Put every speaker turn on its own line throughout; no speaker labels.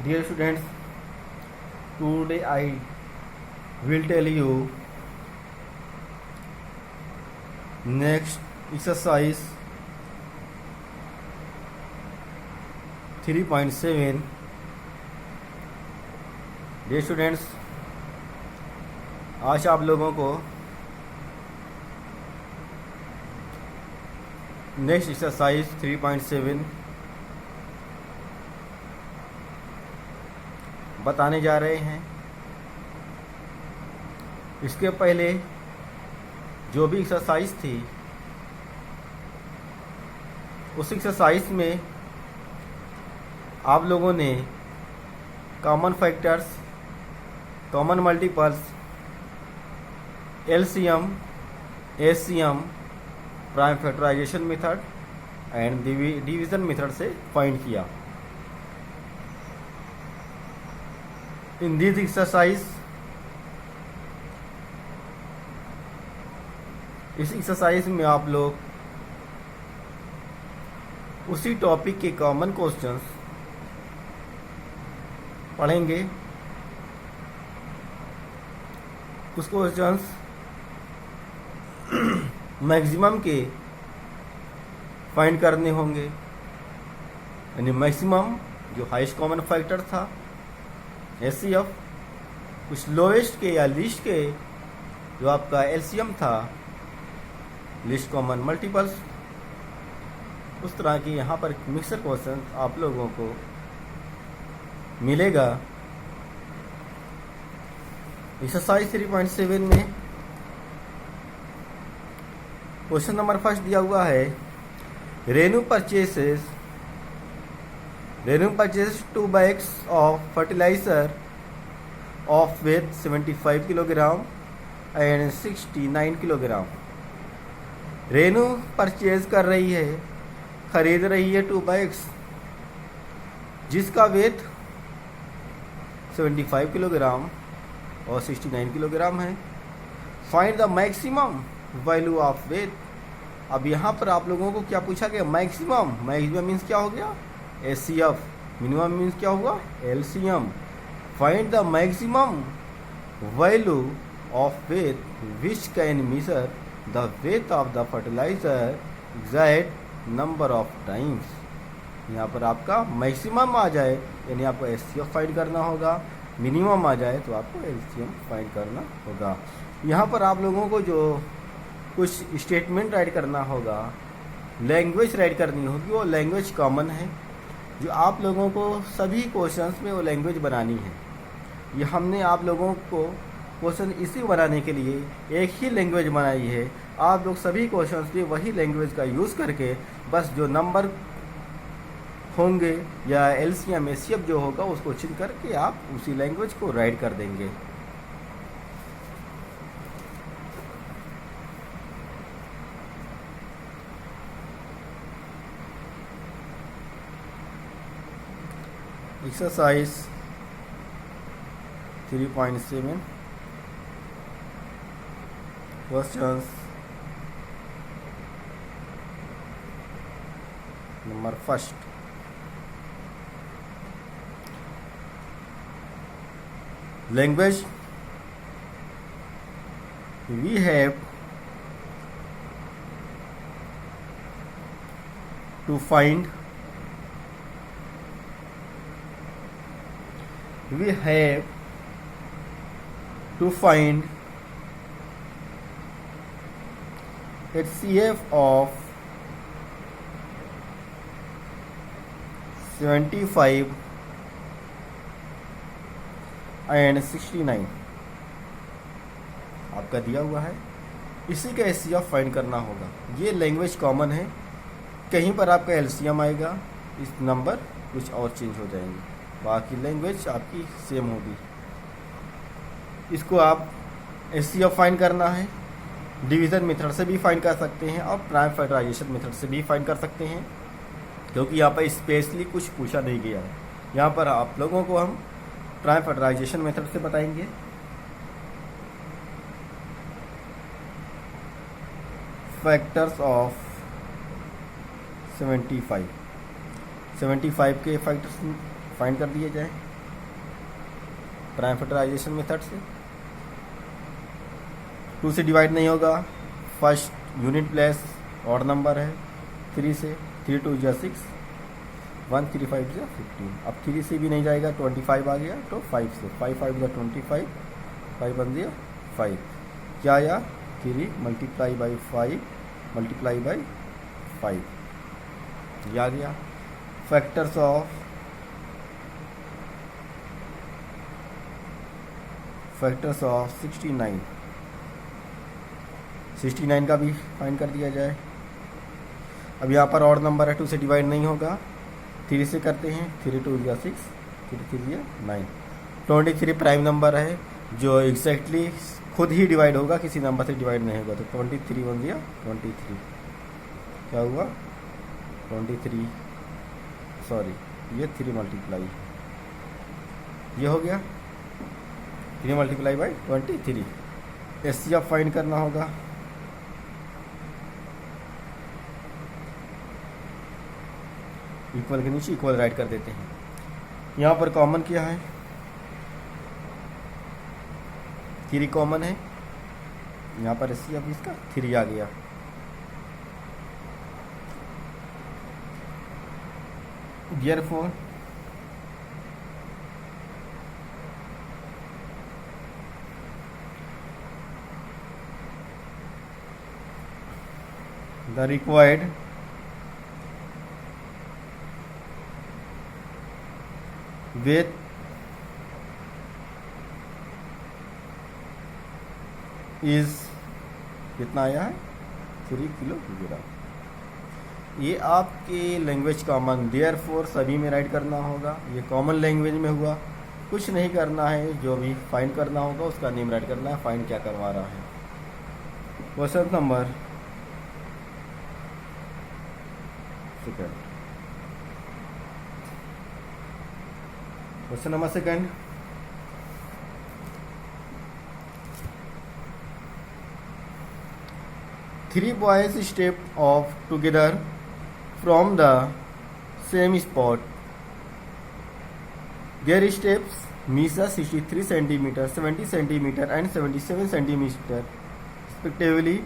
Dear students, today I will tell you next exercise 3.7. Dear students, आज आप लोगों को नेक्स्ट एक्सरसाइज 3.7 बताने जा रहे हैं। इसके पहले जो भी एक्सरसाइज थी उस एक्सरसाइज में आप लोगों ने common factors, common multiples, LCM, HCM, prime factorisation method and division method से फाइंड किया। इन दिस एक्सरसाइज, इस एक्सरसाइज में आप लोग उसी टॉपिक के कॉमन क्वेश्चंस पढ़ेंगे। उस क्वेश्चंस मैक्सिमम के फाइंड करने होंगे, यानी मैक्सिमम जो हाईएस्ट कॉमन फैक्टर था एचसीएफ, कुछ लोएस्ट के या लीस्ट के जो आपका एलसीएम था, लीस्ट कॉमन मल्टीपल्स। उस तरह के यहाँ पर मिक्सर क्वेश्चन आप लोगों को मिलेगा। एक्सरसाइज 3.7 में क्वेश्चन नंबर फर्स्ट दिया हुआ है, Renu purchases 2 bags of fertilizer of weight 75 kilogram and 69 kilogram. Renu purchase कर रही है, खरीद रही है 2 bags जिसका वेट 75 किलोग्राम और 69 किलोग्राम है। Find the maximum value of weight. अब यहाँ पर आप लोगों को क्या पूछा गया? मैक्सिमम मीन्स क्या हो गया? एचसीएफ। मिनिमम मीन्स क्या हुआ? LCM. Find the maximum value of weight which can measure the weight of the fertiliser exact number of times. यहाँ पर आपका मैक्सिमम आ जाए यानी आपको एचसीएफ फाइंड करना होगा, मिनिमम आ जाए तो आपको एलसीएम फाइंड करना होगा। यहाँ पर आप लोगों को जो कुछ स्टेटमेंट राइट करना होगा, लैंग्वेज राइट करनी होगी, वो लैंग्वेज कॉमन है जो आप लोगों को सभी क्वेश्चंस में वो लैंग्वेज बनानी है। ये हमने आप लोगों को क्वेश्चन इसी बनाने के लिए एक ही लैंग्वेज बनाई है। आप लोग सभी क्वेश्चंस में वही लैंग्वेज का यूज़ करके बस जो नंबर होंगे या एलसीएम एचसीएफ जो होगा उसको चेंज करके आप उसी लैंग्वेज को राइट कर देंगे। Exercise 3.7 questions number first, language we have to find HCF of 75 and 69 आपका दिया हुआ है। इसी का एचसीएफ फाइंड करना होगा। ये लैंग्वेज कॉमन है, कहीं पर आपका एलसीएम आएगा, इस नंबर कुछ और चेंज हो जाएंगे, बाकी लैंग्वेज आपकी सेम होगी। इसको आप एचसीएफ फाइंड करना है, डिवीज़न मेथड से भी फाइंड कर सकते हैं और प्राइम फैक्टराइजेशन मेथड से भी फाइंड कर सकते हैं, क्योंकि यहाँ पर स्पेशली कुछ पूछा नहीं गया है। यहाँ पर आप लोगों को हम प्राइम फैक्टराइजेशन मेथड से बताएंगे। फैक्टर्स ऑफ 75 के फैक्टर्स फाइंड कर दिए जाए। प्राइम फैक्टराइजेशन मेथड से। 2 से डिवाइड नहीं होगा, first unit place odd number है, 3 से, 3 2 जा 6, 1 3 5 जा 15। अब 3 से भी नहीं जाएगा, 25 आ गया, तो 5 से, 5 5 जा 25, 5 1 जा 5, क्या आया 3 मल्टीप्लाई बाई 5 मल्टीप्लाई बाई 5, ये आ गया। फैक्टर्स ऑफ 69, 69 का भी फाइंड कर दिया जाए। अब यहाँ पर ऑड नंबर है, 2 से डिवाइड नहीं होगा, 3 से करते हैं, 3 2 या 6, 3 3 या 9। 23 प्राइम नंबर है जो एग्जैक्टली खुद ही डिवाइड होगा, किसी नंबर से डिवाइड नहीं होगा, तो 23 1 या 23, क्या हुआ 23, सॉरी ये 3 मल्टीप्लाई, ये हो गया 3 मल्टीप्लाई बाई 23। एचसीएफ फाइंड करना होगा। इक्वल के नीचे इक्वल राइट कर देते हैं। यहाँ पर कॉमन क्या है, 3 कॉमन है, यहाँ पर एचसीएफ इसका 3 आ गया। Therefore the required weight is कितना आया है 3 किलोग्राम। ये आपके लैंग्वेज कॉमन, देयरफॉर सभी में राइट करना होगा। ये कॉमन लैंग्वेज में हुआ, कुछ नहीं करना है, जो भी फाइंड करना होगा उसका नेम राइट करना है, फाइंड क्या करवा रहा है। Question number second, question number second, three boys step off together from the same spot. Their steps measure 63 centimeter, 70 centimeter and 77 centimeter respectively.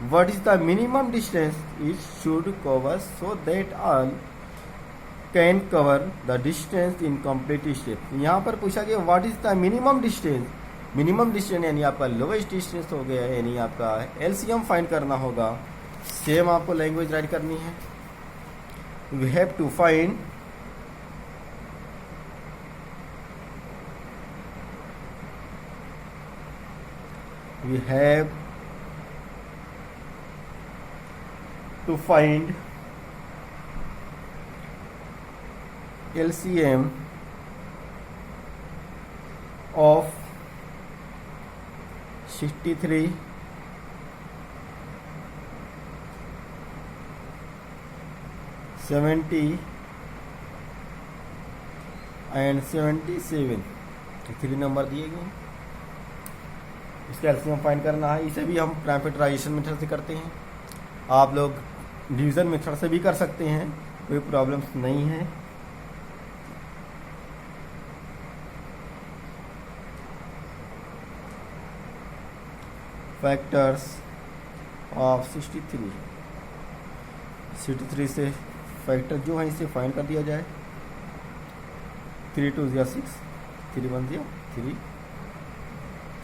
What is the minimum distance it should cover so that all can cover the distance in complete step? यहाँ पर पूछा गया what is the minimum distance। Minimum distance यानी आपका lowest distance हो गया है, यानी आपका एलसीएम फाइंड करना होगा। सेम आपको लैंग्वेज राइट करनी है। We have to find LCM of 63, 70 and 77, 3 number दिए गए, इसका एलसीएम फाइंड करना है। इसे भी हम प्राइम फैक्टराइजेशन मेथड से करते हैं। आप लोग डिवीज़न मेथड से भी कर सकते हैं, कोई प्रॉब्लम्स नहीं है। फैक्टर्स ऑफ 63 से फैक्टर जो है इसे फाइंड कर दिया जाए। 3 2 या 6, 3 1 या 3,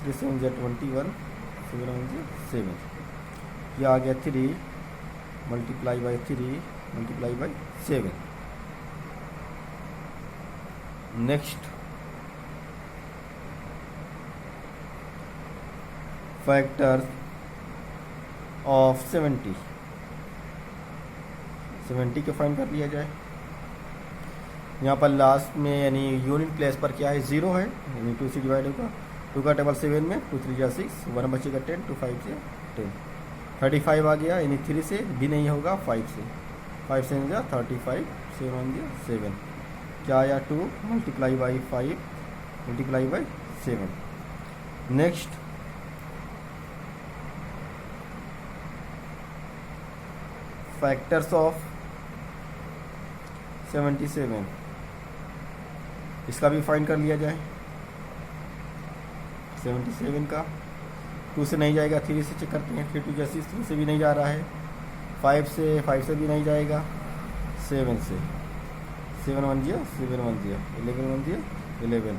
3 7 या 21, 7 1 या 7, यह आ गया 3 multiply by 3 multiply by 7। Next factors of 70 के फाइंड कर लिया जाए। यहाँ पर लास्ट में यानी यूनिट प्लेस पर क्या है 0 है, यानी 2 से डिवाइड होगा। 2 का टेबल 7 में, 2 3 या 6, 1 बचेगा 10, 2 5 से 10, 35 आ गया, यानी 3 से भी नहीं होगा, 5 से, 5 से जा 35, 7 या 7, क्या आया 2 multiply by 5 multiply by 7। Next factors of 77, इसका भी फाइंड कर लिया जाए। 77 का। 2 से नहीं जाएगा, 3 से चेक करते हैं। 3 2 जा 6, 3 से भी नहीं जा रहा है। 5 से भी नहीं जाएगा। 7 से 7 1 0 7 1 0 11 1 0 11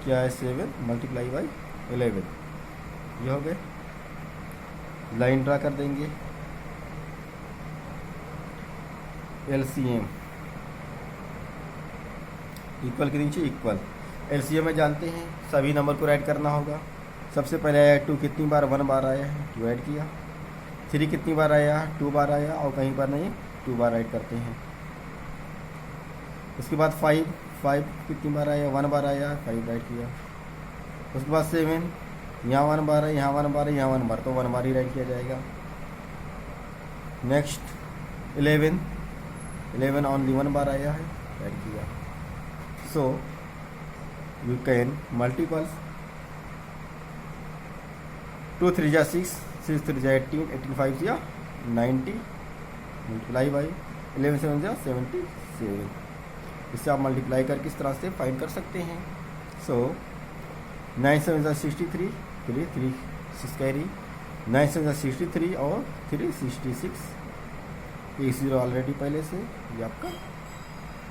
क्या है 7 मल्टीप्लाई बाई 11, ये हो गए। लाइन ड्रा कर देंगे। LCM इक्वल के नीचे इक्वल। LCM में जानते हैं सभी नंबर को ऐड करना होगा। सबसे पहले आया 2 कितनी बार, 1 बार आया है, 2 ऐड किया। 3 कितनी बार आया, 2 बार आया, और कहीं पर नहीं 2 बार ऐड करते हैं। उसके बाद 5 कितनी बार आया, 1 बार आया, 5 ऐड किया। उसके बाद 7 यहाँ 1 बार है, यहाँ 1 बार है, यहाँ 1 बार, तो 1 बार ही ऐड किया जाएगा। नेक्स्ट 11 ओनली 1 बार आया है, ऐड किया। सो यू कैन मल्टीपल्स 2 3 जा 6, 6 3 जा 18, 18 5 जा 90 मल्टीप्लाई बाई 11 7 जा 77। इससे आप मल्टीप्लाई करके इस तरह से फाइंड कर सकते हैं। सो 9 7 जा 63, 3 6 कैरी, 9 7 जा 63 और 3 66। 1 0 ऑलरेडी पहले से ये आपका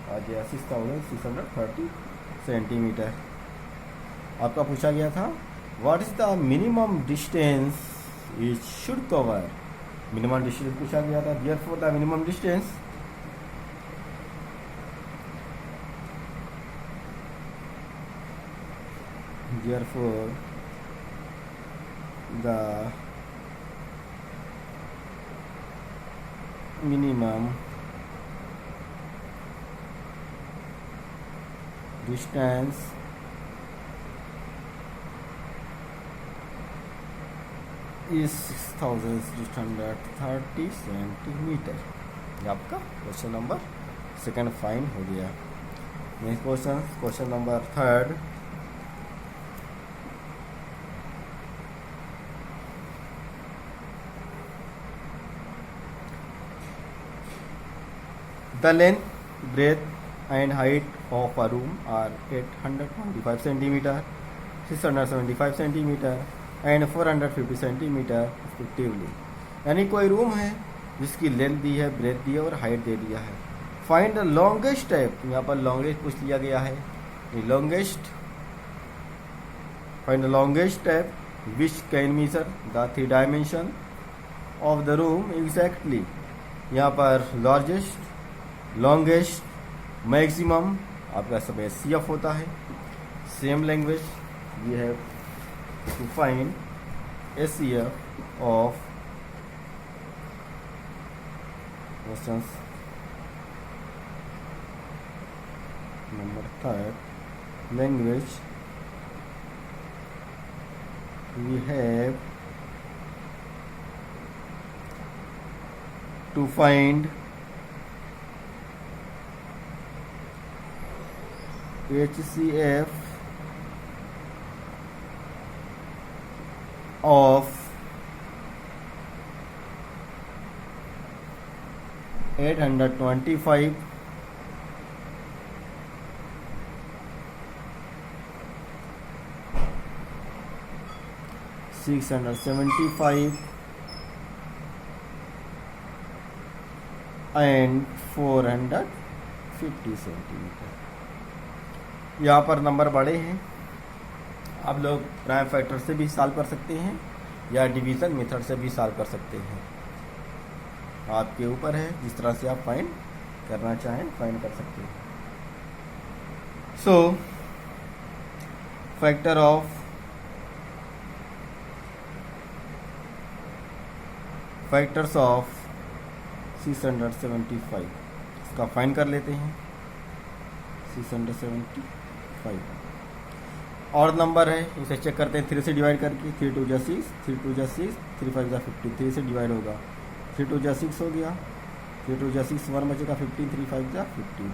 आ गया 6630 सेंटीमीटर। आपका पूछा गया था what is the minimum distance it should cover. Minimum distance पूछा गया था। Therefore the minimum distance therefore the minimum distance is 6630 centimetre. ये आपका क्वेश्चन नंबर 2 फाइन हो गया। Next question number 3। The length, breadth and height of a room are 825 centimeter, 675 centimeter and 450 centimeter respectively। यानी कोई room है जिसकी length दी है, breath दी है और हाइट दे दिया है। फाइंड द लॉन्गेस्ट स्टेप, यहाँ पर लॉन्गेस्ट पूछ लिया गया है। Longest find the longest step which can measure the 3 dimension of the room exactly. यहाँ पर लार्जेस्ट, लॉन्गेस्ट, मैक्सिमम आपका सब CF होता है। Same language we have to find SCF of questions number 3। Language we have to find HCF of 825 675 and 450 centimetre. यहाँ पर number बड़े हैं। आप लोग प्राइम फैक्टर से भी सॉल्व कर सकते हैं या डिवीज़न मेथड से भी सॉल्व कर सकते हैं। आपके ऊपर है, जिस तरह से आप फाइंड करना चाहें फाइंड कर सकते हैं। सो फैक्टर ऑफ फैक्टर्स ऑफ 675 इसका फाइंड कर लेते हैं। 675 और नंबर है, इसे चेक करते हैं 3 से डिवाइड करके। 3 2 जा 6, 3 2 जा 6, 3 5 जा 50, 3 से डिवाइड होगा। 3 2 जा 6 हो गया, 3 2 जा 6, 1 बचेगा 15, 3 5 जा 15।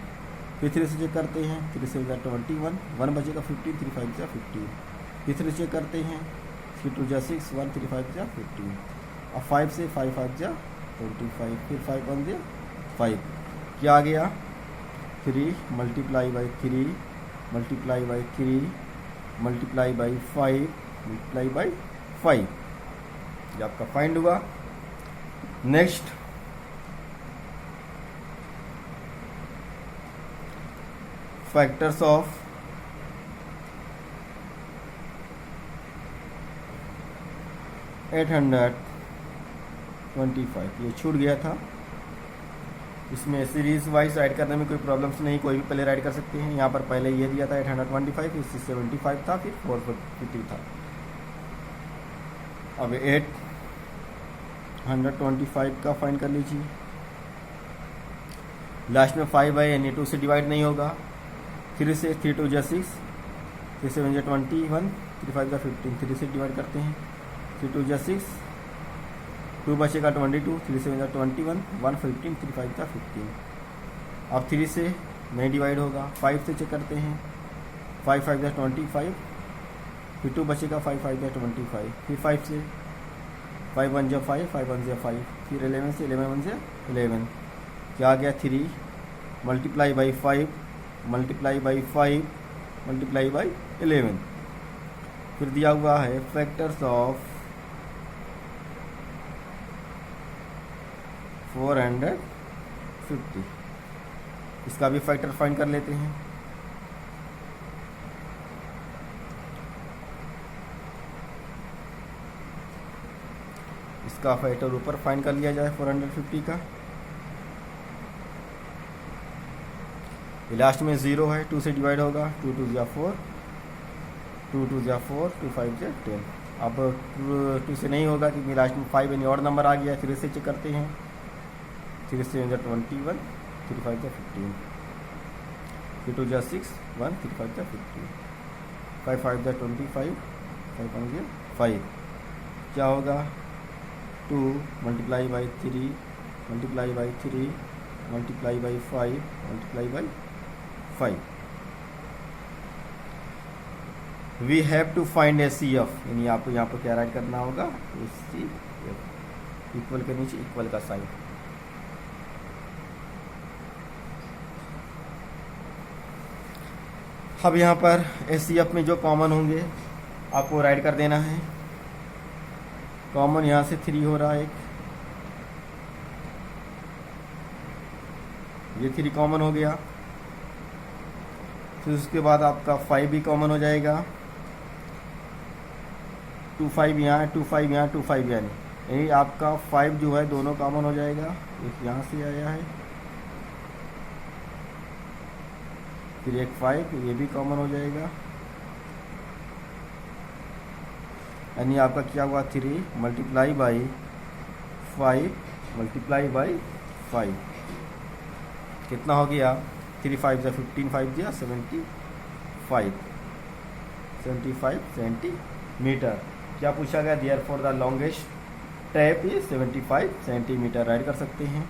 फिर 3 से चेक करते हैं, 3 से जा 21, 1 बचेगा 15, 3 5 जा 15। फिर 3 से चेक करते हैं, 3 2 जा 6, 1 3 5 जा 15। अब 5 से 5 5 जा 25, फिर 5 1 जा 5। क्या आ गया 3 multiply by 3 multiply by 3 multiply by 5 multiply by 5, ये आपका फाइंड हुआ। नेक्स्ट फैक्टर्स ऑफ 825, ये छूट गया था। इसमें सीरीज वाइज राइट करने में कोई प्रॉब्लम्स नहीं, कोई भी पहले राइट कर सकते हैं। यहाँ पर पहले ये दिया था 825, इससे 75 था, फिर 450 था। अब 825 का फाइंड कर लीजिए। लास्ट में 5 है यानी 2 से डिवाइड नहीं होगा। 3 से 3 2 6, 3 7 21, 3 5 15, 3 से डिवाइड करते हैं। 3 2 6, 2 बचेगा 22, 3 7 21, 1 15, 3 5 15। अब 3 से नहीं डिवाइड होगा। 5 से चेक करते हैं। 5 5 25, फिर 2 बचेगा 5 5 25, फिर 5 से 5 1 5, 5 1 5, फिर 11 से 11 1 11, क्या आ गया 3 multiply by 5 multiply by 5 multiply by 11। फिर दिया हुआ है फैक्टर्स ऑफ 450, इसका भी फैक्टर फाइंड कर लेते हैं। इसका फैक्टर ऊपर फाइंड कर लिया जाए 450 का। लास्ट में 0 है, 2 से डिवाइड होगा। 2 2 4, 2 2 4, 2 5 10। अब 2 से नहीं होगा क्योंकि लास्ट में 5 यानी और नंबर आ गया। 3 से चेक करते हैं। 3 से 21, 3 5 15, 3 2 6, 1 3 5 15, 5 5 25, 5 5 5, क्या होगा 2 multiply by 3 multiply by 3 multiply by 5 multiply by 5। We have to find SCF, यानी आपको यहाँ पर क्या राइट करना होगा, SCF इक्वल के नीचे इक्वल का साइन। अब यहाँ पर SCF में जो कॉमन होंगे आपको राइट कर देना है। कॉमन यहाँ से 3 हो रहा है, ये 3 कॉमन हो गया। फिर उसके बाद आपका 5 भी कॉमन हो जाएगा। 2 5 यहाँ, 2 5 यहाँ, 2 5 यानी आपका 5 जो है दोनों कॉमन हो जाएगा। एक यहाँ से आया है, फिर एक 5 ये भी कॉमन हो जाएगा। यानी आपका क्या हुआ 3 मल्टीप्लाई बाई 5 मल्टीप्लाई बाई 5, कितना हो गया 3 5 15, 5 दिया 75 सेंटीमीटर। क्या पूछा गया, therefore the longest tape is 75 centimetre. Write कर सकते हैं।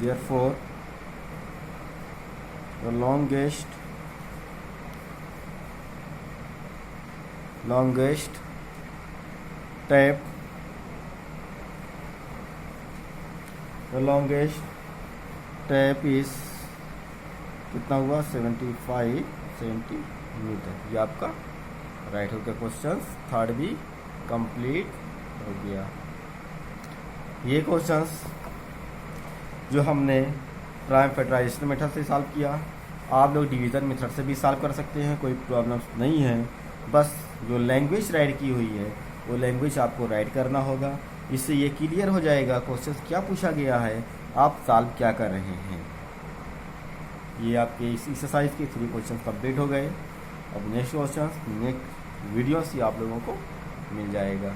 therefore the longest tape, the longest tape is कितना हुआ 75 सेंटीमीटर। ये आपका राइट हो गया। क्वेश्चन थर्ड भी कंप्लीट हो गया। ये क्वेश्चंस जो हमने प्राइम फैक्टराइजेशन मेथड से सॉल्व किया, आप लोग डिवीज़न मेथड से भी सॉल्व कर सकते हैं, कोई प्रॉब्लम्स नहीं है। बस जो लैंग्वेज राइट की हुई है वो लैंग्वेज आपको राइट करना होगा। इससे ये क्लियर हो जाएगा क्वेश्चन क्या पूछा गया है, आप सॉल्व क्या कर रहे हैं। ये आपके इस एक्सरसाइज के 3 क्वेश्चन कंप्लीट हो गए। अब नेक्स्ट क्वेश्चन नेक्स्ट वीडियो से आप लोगों को मिल जाएगा।